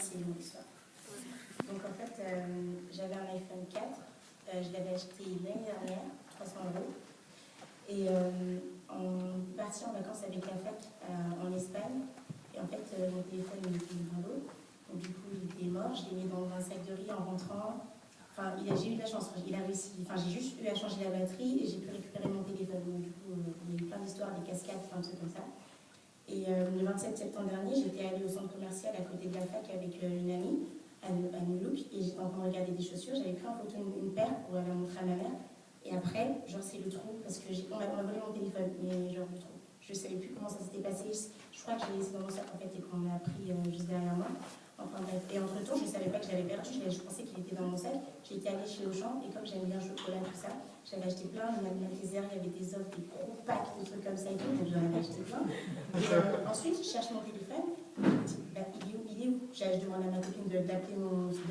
c'est une longue histoire. Donc en fait, j'avais un iPhone 4, je l'avais acheté l'année dernière, 300 €. Et on est parti en vacances avec la fac en Espagne. Et en fait, mon téléphone il était dans l'eau. Donc du coup, il était mort. Je l'ai mis dans un sac de riz en rentrant. Enfin, j'ai eu de la chance. Il a réussi. Enfin, j'ai juste eu à changer la batterie et j'ai pu récupérer mon téléphone. Donc du coup, il y a eu plein d'histoires, des cascades, plein de trucs comme ça. Et le 27 septembre dernier, j'étais allée au centre commercial à côté de la fac avec une amie, à New Look, et j'étais en train de regarder des chaussures. J'avais pris en photo une paire pour la montrer à ma mère. Et après, genre, c'est le trou, parce qu'on m'a volé mon téléphone, mais genre, le trou. Je ne savais plus comment ça s'était passé. Je crois que je l'ai laissé dans mon sac en fait et qu'on l'a pris juste derrière moi. Enfin bref. Et entre temps, je ne savais pas que je l'avais perdu. Je pensais qu'il était dans mon sac. J'étais allée chez Auchan et comme j'aime bien le chocolat, tout ça, j'avais acheté plein. Il y avait des airs, il y avait des offres, des gros packs, des trucs comme ça et tout. Donc j'en avais acheté plein. Et ensuite, je cherche mon téléphone. Je me dis, bah, il est où? Je demande à ma copine de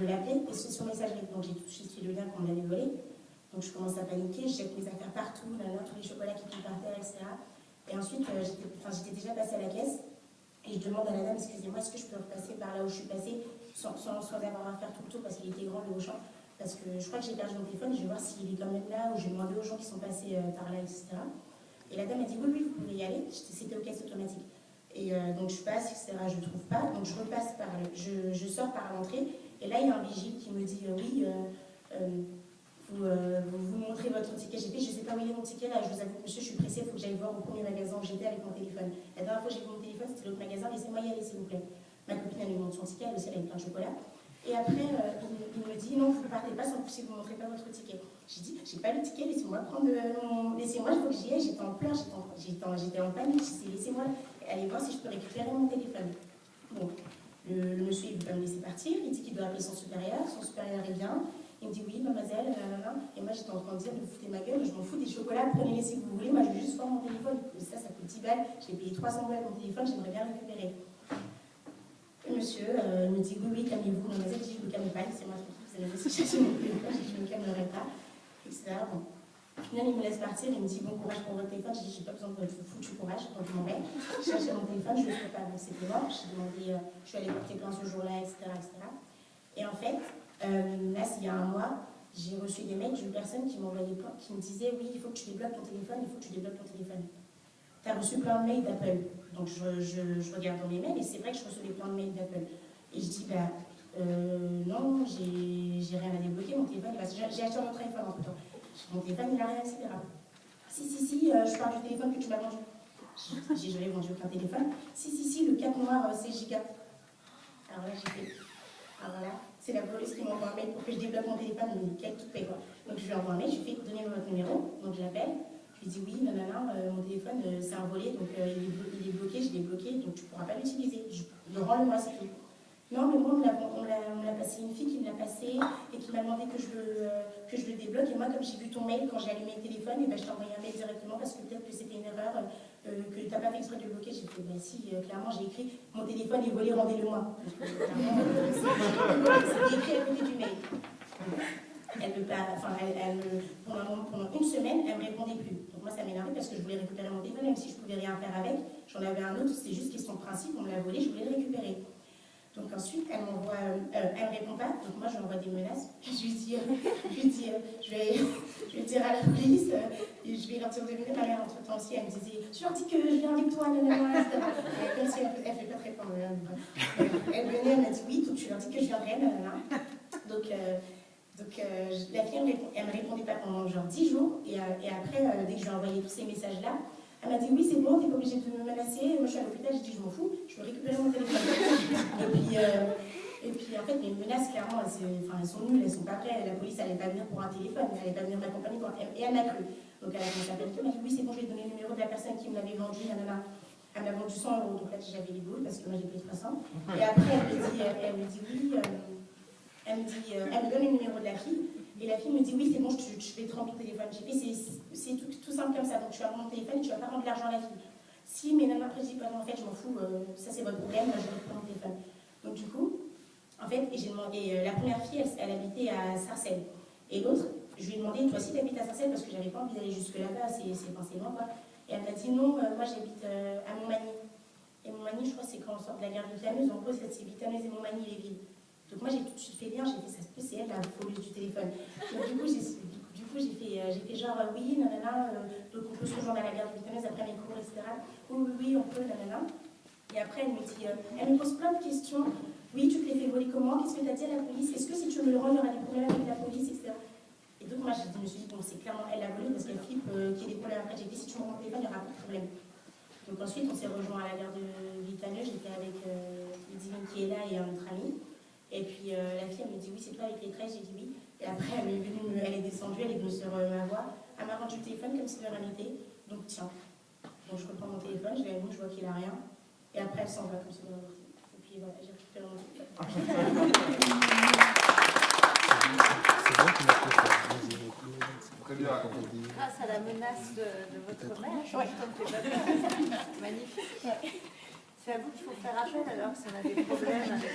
l'appeler et c'est sur messagerie. Donc j'ai tout de suite fait le lien qu'on me l'avait volé. Donc je commence à paniquer, je jette mes affaires partout, tous les chocolats qui tombent par terre, etc. Et ensuite, j'étais déjà passée à la caisse et je demande à la dame, excusez-moi, est-ce que je peux repasser par là où je suis passée sans avoir à faire tout le tour parce qu'il était grand le Auchan. Parce que je crois que j'ai perdu mon téléphone, je vais voir s'il est quand même là, ou je vais demander aux gens qui sont passés par là, etc. Et la dame a dit oui, oui, vous pouvez y aller, c'était aux caisses automatiques. Et donc je passe, etc. Je ne trouve pas, donc je repasse par là, je sors par l'entrée, et là il y a un vigile qui me dit oui. Vous montrez votre ticket. J'ai fait, je ne sais pas où il est mon ticket, là, je vous avoue, monsieur, je suis pressée, il faut que j'aille voir au premier magasin où j'étais avec mon téléphone. La dernière fois que j'ai vu mon téléphone, c'était l'autre magasin, laissez-moi y aller, s'il vous plaît. Ma copine, elle me montre son ticket, elle aussi, elle avait plein de chocolat. Et après, il me dit, non, vous ne partez pas si vous ne montrez pas votre ticket. J'ai dit, j'ai pas le ticket, laissez-moi prendre laissez-moi, il faut que j'y aille, j'étais en pleurs, j'étais en panique, j'ai dit, laissez-moi aller voir si je peux récupérer mon téléphone. Donc, le monsieur, il veut pas me laisser partir, il dit qu'il doit appeler son supérieur est bien. Il me dit oui, mademoiselle, et moi j'étais en train de dire, vous foutez ma gueule, je m'en fous des chocolats, prenez-les si vous voulez, moi je veux juste voir mon téléphone, ça coûte 10 balles, j'ai payé 300 balles mon téléphone, j'aimerais bien récupérer. Le monsieur me dit oui, calmez-vous, mademoiselle, je dis je ne me calme pas, laissez-moi tranquille, vous allez aussi chercher mon téléphone, je dis je ne me calmerai pas, etc. Bon. Au final, il me laisse partir, il me dit bon courage pour votre téléphone, je dis j'ai pas besoin de votre foutu courage, donc je m'en vais, je cherche mon téléphone, je ne le trouve pas, donc c'était mort, j'ai demandé, je suis allée porter plainte ce jour-là, etc., etc. Et en fait, là, il y a un mois, j'ai reçu des mails d'une personne qui m'envoyait plein, qui me disait oui, il faut que tu débloques ton téléphone, il faut que tu débloques ton téléphone. Tu as reçu plein de mails d'Apple. Donc je regarde dans mes mails et c'est vrai que je recevais plein de mails d'Apple. Et je dis bah non, j'ai rien à débloquer, mon téléphone, j'ai acheté un autre iPhone entre temps. Mon téléphone, il n'a rien, etc. Si, je parle du téléphone que tu m'as vendu. Je l'ai vendu aucun téléphone. Si, le 4 noir, 16 Go. Alors là, j'ai fait. Alors là, c'est la police qui m'envoie un mail pour que je débloque mon téléphone, mais quel tout paie quoi. Donc je lui envoie un mail, je lui fais donnez-moi votre numéro, donc je l'appelle, je lui dis oui, non, mon téléphone c'est un volet, donc il est bloqué, je l'ai bloqué, donc tu ne pourras pas l'utiliser. Rends-le-moi, c'est tout. Non, mais moi, on l'a passé, une fille qui me l'a passé et qui m'a demandé que je le débloque. Et moi, comme j'ai vu ton mail quand j'ai allumé le téléphone, et ben, je t'ai envoyé un mail directement parce que peut-être que c'était une erreur, que tu n'as pas fait exprès de le bloquer. J'ai fait, ben si, clairement, j'ai écrit mon téléphone est volé, rendez-le-moi. C'était écrit à côté du mail. Pendant une semaine, elle ne me répondait plus. Donc moi, ça m'énervait parce que je voulais récupérer mon téléphone, même si je ne pouvais rien faire avec. J'en avais un autre, c'était juste question de principe, on me l'a volé, je voulais le récupérer. Donc ensuite, elle me répond pas, donc moi je lui envoie des menaces. Je lui dis, je vais dire à la police, et je vais leur dire de venir. Ma mère, entre temps aussi, elle me disait, je leur dis que je viens avec toi, etc. Comme si elle ne fait pas très fort. Elle venait, elle m'a dit oui, donc je leur dis que je viendrai, Donc la fille, elle me répondait pas pendant genre 10 jours, et après, dès que je lui ai envoyé tous ces messages-là, elle m'a dit oui, c'est bon, t'es pas obligée de me menacer. Moi, je suis à l'hôpital, j'ai dit je m'en fous, je veux récupérer mon téléphone. et puis en fait, les menaces, clairement, elles sont nulles, elles sont pas vraies. La police, elle n'allait pas venir pour un téléphone, elle n'allait pas venir m'accompagner pour et elle m'a cru. Donc elle a commencé à m'appeler, elle m'a dit oui, c'est bon, je vais te donner le numéro de la personne qui me l'avait vendu, nanana. Elle m'a vendu 100 €, donc là, j'avais les boules parce que moi, j'ai payé 300. Et après, elle me dit oui, elle me donne le numéro de la fille. Et la fille me dit oui, c'est bon, je vais te rendre ton téléphone. J'ai fait, c'est tout simple comme ça. Donc tu vas rendre mon téléphone et tu vas pas rendre l'argent à la fille. Si, mais non, après je dis pas non, en fait je m'en fous, ça c'est votre problème, moi je vais prendre mon téléphone. Donc du coup, en fait, j'ai demandé, la première fille, elle habitait à Sarcelles. Et l'autre, je lui ai demandé, toi aussi tu habites à Sarcelles parce que j'avais pas envie d'aller jusque là-bas, c'est loin quoi. Et elle m'a dit non, moi j'habite à Montmagny. Et Montmagny, je crois, c'est quand on sort de la gare de Vitaneuse, en gros, c'est Vitaneuse et Montmagny, les villes. Donc moi, j'ai tout de suite fait bien, j'ai fait, ça se peut, c'est elle la voleuse du téléphone. Donc du coup, j'ai fait genre, oui, nanana, donc on peut se rejoindre à la gare de Vitaneuse après mes cours, etc. Oui, on peut, nanana. Et après, elle me pose plein de questions. Oui, tu te les fais voler comment? Qu'est-ce que tu as dit à la police? Est-ce que si tu me le rends, il y aura des problèmes avec la police, etc. Et donc moi, je me suis dit, bon, c'est clairement elle la volée parce qu'elle flippe qu'il y ait des problèmes. Après, j'ai dit, si tu me rends mon téléphone, il n'y aura pas de problème. Donc ensuite, on s'est rejoint à la gare de Vitaneuse. J'étais avec Ludivine qui est là et un autre ami. Et puis la fille, elle me dit, oui, c'est toi avec les tresses. J'ai dit oui. Et après, elle est descendue, elle est venue sur ma voie. Elle m'a rendu le téléphone comme si de rien n'était. Donc tiens. Donc je reprends mon téléphone, je l'allume, je vois qu'il n'a rien. Et après, elle s'en va comme si de rien n'était. Et puis voilà, j'ai récupéré mon téléphone. C'est bon qu'il m'a fait ça. Très bien. Grâce à la menace de votre mère, je magnifique. C'est à vous qu'il faut faire appel alors si on a des problèmes avec